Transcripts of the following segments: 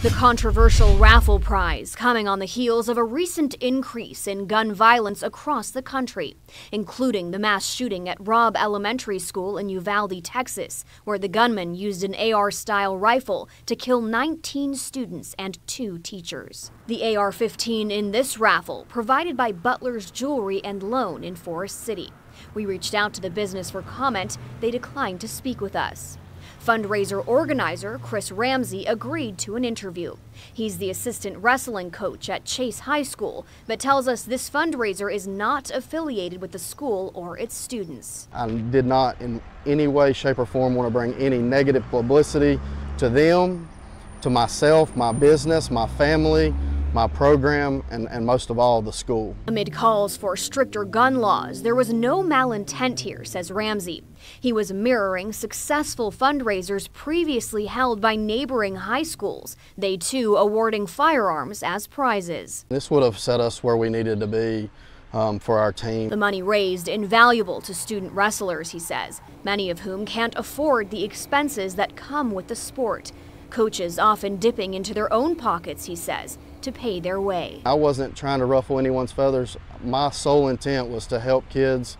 The controversial raffle prize coming on the heels of a recent increase in gun violence across the country, including the mass shooting at Robb Elementary School in Uvalde, Texas, where the gunman used an AR-style rifle to kill 19 students and 2 teachers. The AR-15 in this raffle, provided by Butler's Jewelry and Loan in Forest City. We reached out to the business for comment. They declined to speak with us. Fundraiser organizer Chris Ramsey agreed to an interview. He's the assistant wrestling coach at Chase High School, but tells us this fundraiser is not affiliated with the school or its students. I did not in any way, shape, or form want to bring any negative publicity to them, to myself, my business, my family, my program, and most of all, the school. Amid calls for stricter gun laws, there was no malintent here, says Ramsey. He was mirroring successful fundraisers previously held by neighboring high schools, they too awarding firearms as prizes. This would have set us where we needed to be for our team. The money raised invaluable to student wrestlers, he says, many of whom can't afford the expenses that come with the sport. Coaches often dipping into their own pockets, he says, to pay their way. I wasn't trying to ruffle anyone's feathers. My sole intent was to help kids,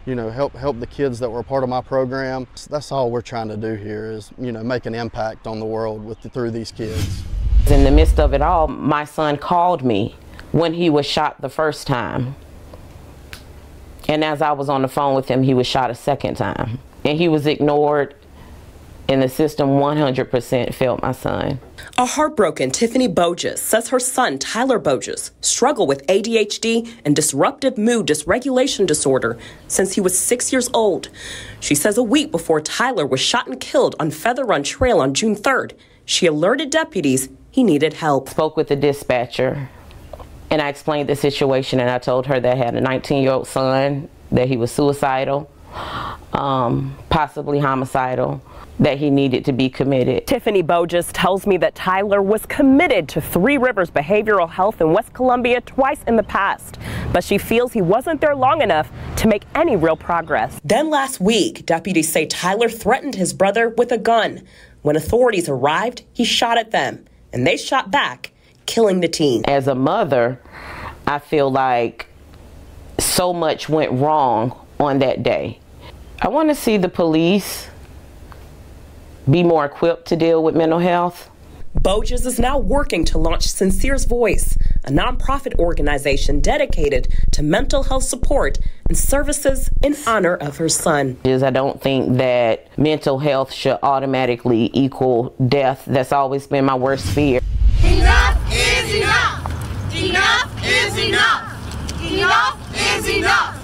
help the kids that were a part of my program. That's all we're trying to do here is, make an impact on the world through these kids. In the midst of it all, my son called me when he was shot the first time. And as I was on the phone with him, he was shot a second time. And he was ignored. And the system 100% failed my son. A heartbroken Tiffany Boges says her son, Tyler Boges, struggled with ADHD and disruptive mood dysregulation disorder since he was 6 years old. She says a week before Tyler was shot and killed on Feather Run Trail on June 3rd, she alerted deputies he needed help. Spoke with the dispatcher, and I explained the situation, and I told her that I had a 19-year-old son, that he was suicidal, possibly homicidal, that he needed to be committed. Tiffany Boges tells me that Tyler was committed to Three Rivers Behavioral Health in West Columbia twice in the past, but she feels he wasn't there long enough to make any real progress. Then last week, deputies say Tyler threatened his brother with a gun. When authorities arrived, he shot at them, and they shot back, killing the teen. As a mother, I feel like so much went wrong on that day. I want to see the police be more equipped to deal with mental health. Boges is now working to launch Sincere's Voice, a nonprofit organization dedicated to mental health support and services in honor of her son. I don't think that mental health should automatically equal death. That's always been my worst fear. Enough is enough! Enough is enough! Enough is enough!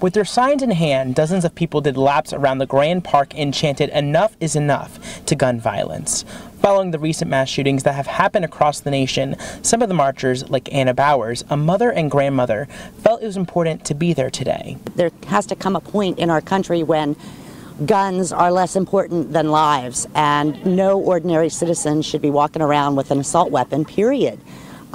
With their signs in hand, dozens of people did laps around the Grand Park and chanted "Enough is enough" to gun violence. Following the recent mass shootings that have happened across the nation, some of the marchers, like Anna Bowers, a mother and grandmother, felt it was important to be there today. There has to come a point in our country when guns are less important than lives, and no ordinary citizen should be walking around with an assault weapon, period.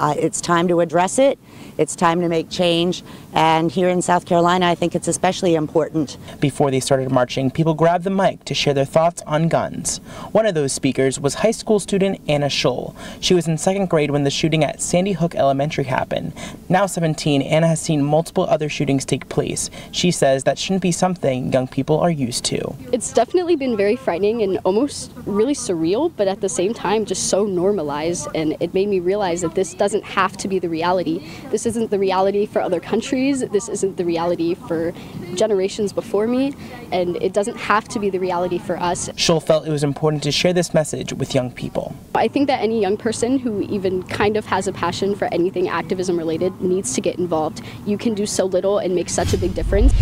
It's time to address it. It's time to make change, and here in South Carolina, I think it's especially important. Before they started marching, people grabbed the mic to share their thoughts on guns. One of those speakers was high school student Anna Scholl. She was in 2nd grade when the shooting at Sandy Hook Elementary happened. Now 17, Anna has seen multiple other shootings take place. She says that shouldn't be something young people are used to. It's definitely been very frightening and almost really surreal, but at the same time just so normalized, and it made me realize that this doesn't have to be the reality. This isn't the reality for other countries. This isn't the reality for generations before me, and it doesn't have to be the reality for us. Scholl felt it was important to share this message with young people. I think that any young person who even kind of has a passion for anything activism related needs to get involved. You can do so little and make such a big difference.